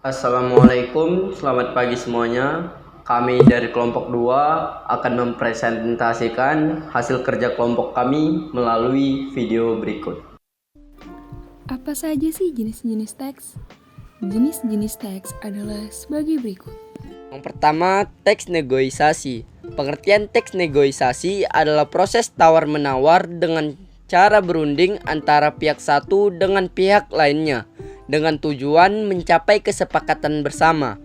Assalamualaikum, selamat pagi semuanya. Kami dari kelompok 2 akan mempresentasikan hasil kerja kelompok kami melalui video berikut. Apa saja sih jenis-jenis teks? Jenis-jenis teks adalah sebagai berikut. Yang pertama, teks negosiasi. Pengertian teks negosiasi adalah proses tawar-menawar dengan cara berunding antara pihak satu dengan pihak lainnya dengan tujuan mencapai kesepakatan bersama.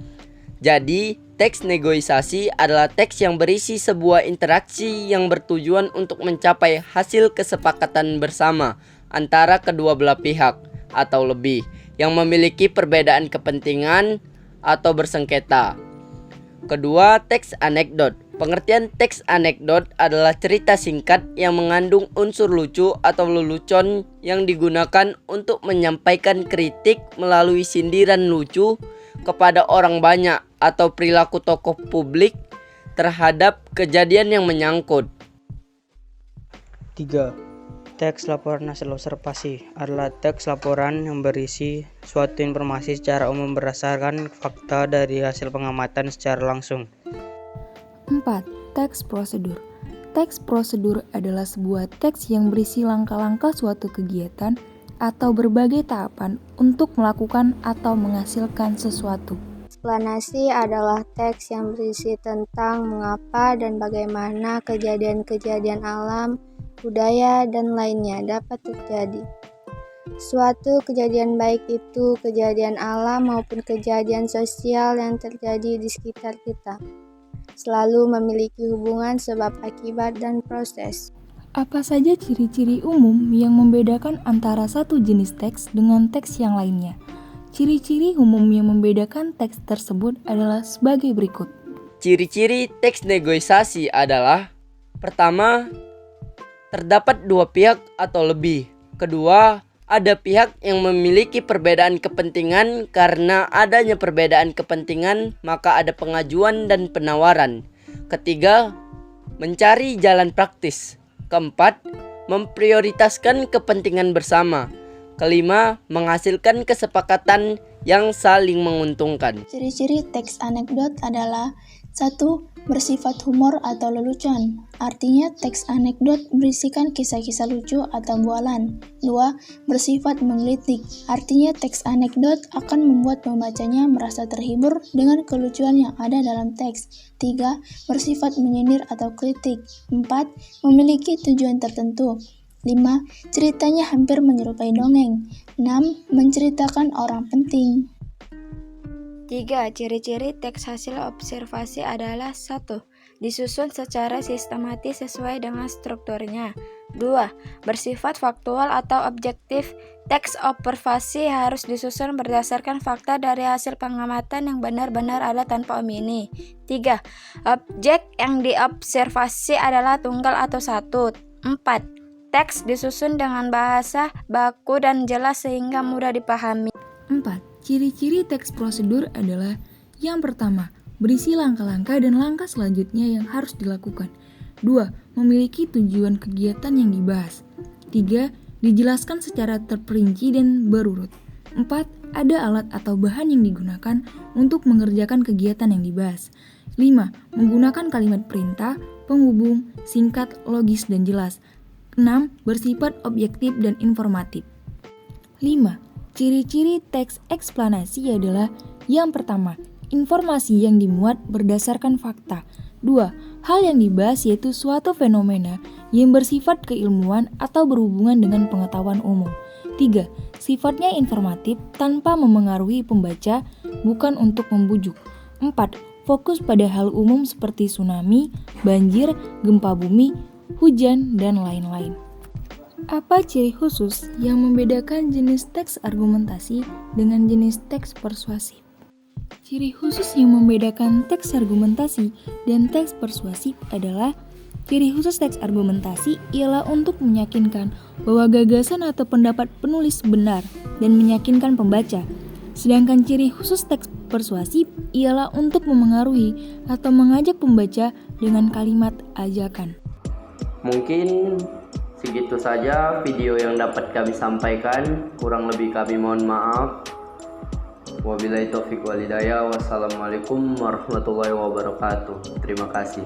Jadi, teks negosiasi adalah teks yang berisi sebuah interaksi yang bertujuan untuk mencapai hasil kesepakatan bersama antara kedua belah pihak atau lebih yang memiliki perbedaan kepentingan atau bersengketa. Kedua, teks anekdot. Pengertian teks anekdot adalah cerita singkat yang mengandung unsur lucu atau lelucon yang digunakan untuk menyampaikan kritik melalui sindiran lucu kepada orang banyak atau perilaku tokoh publik terhadap kejadian yang menyangkut. 3. Teks laporan hasil observasi adalah teks laporan yang berisi suatu informasi secara umum berdasarkan fakta dari hasil pengamatan secara langsung. 4. Teks prosedur. Teks prosedur adalah sebuah teks yang berisi langkah-langkah suatu kegiatan atau berbagai tahapan untuk melakukan atau menghasilkan sesuatu. Eksplanasi adalah teks yang berisi tentang mengapa dan bagaimana kejadian-kejadian alam, budaya, dan lainnya dapat terjadi. Suatu kejadian baik itu kejadian alam maupun kejadian sosial yang terjadi di sekitar kita, selalu memiliki hubungan sebab akibat dan proses. Apa saja ciri-ciri umum yang membedakan antara satu jenis teks dengan teks yang lainnya? Ciri-ciri umum yang membedakan teks tersebut adalah sebagai berikut. Ciri-ciri teks negosiasi adalah: pertama, terdapat dua pihak atau lebih. Kedua, ada pihak yang memiliki perbedaan kepentingan. Karena adanya perbedaan kepentingan, maka ada pengajuan dan penawaran. Ketiga, mencari jalan praktis. Keempat, memprioritaskan kepentingan bersama. Kelima, menghasilkan kesepakatan yang saling menguntungkan. Ciri-ciri teks anekdot adalah: 1. Bersifat humor atau lelucon. Artinya teks anekdot berisikan kisah-kisah lucu atau bualan. 2. Bersifat menggelitik. Artinya teks anekdot akan membuat pembacanya merasa terhibur dengan kelucuan yang ada dalam teks. 3. Bersifat menyindir atau kritik. 4. Memiliki tujuan tertentu. 5. Ceritanya hampir menyerupai dongeng. 6. Menceritakan orang penting. 3. Ciri-ciri teks hasil observasi adalah: 1. Disusun secara sistematis sesuai dengan strukturnya. 2. Bersifat faktual atau objektif. Teks observasi harus disusun berdasarkan fakta dari hasil pengamatan yang benar-benar ada tanpa opini. 3. Objek yang diobservasi adalah tunggal atau satu. 4. Teks disusun dengan bahasa baku dan jelas sehingga mudah dipahami. 4. Ciri-ciri teks prosedur adalah: yang pertama, berisi langkah-langkah dan langkah selanjutnya yang harus dilakukan. 2. Memiliki tujuan kegiatan yang dibahas. 3. Dijelaskan secara terperinci dan berurut. 4. Ada alat atau bahan yang digunakan untuk mengerjakan kegiatan yang dibahas. 5. Menggunakan kalimat perintah, penghubung, singkat, logis, dan jelas. 6. Bersifat objektif dan informatif. 5. Ciri-ciri teks eksplanasi adalah: yang pertama, informasi yang dimuat berdasarkan fakta. 2. Hal yang dibahas yaitu suatu fenomena yang bersifat keilmuan atau berhubungan dengan pengetahuan umum. 3. Sifatnya informatif tanpa memengaruhi pembaca, bukan untuk membujuk. 4. Fokus pada hal umum seperti tsunami, banjir, gempa bumi, hujan, dan lain-lain. Apa ciri khusus yang membedakan jenis teks argumentasi dengan jenis teks persuasif? Ciri khusus yang membedakan teks argumentasi dan teks persuasif adalah: ciri khusus teks argumentasi ialah untuk meyakinkan bahwa gagasan atau pendapat penulis benar dan meyakinkan pembaca. Sedangkan ciri khusus teks persuasif ialah untuk memengaruhi atau mengajak pembaca dengan kalimat ajakan. Mungkin segitu saja video yang dapat kami sampaikan. Kurang lebih kami mohon maaf. Wabillahi taufiq wal hidayah. Wassalamualaikum warahmatullahi wabarakatuh. Terima kasih.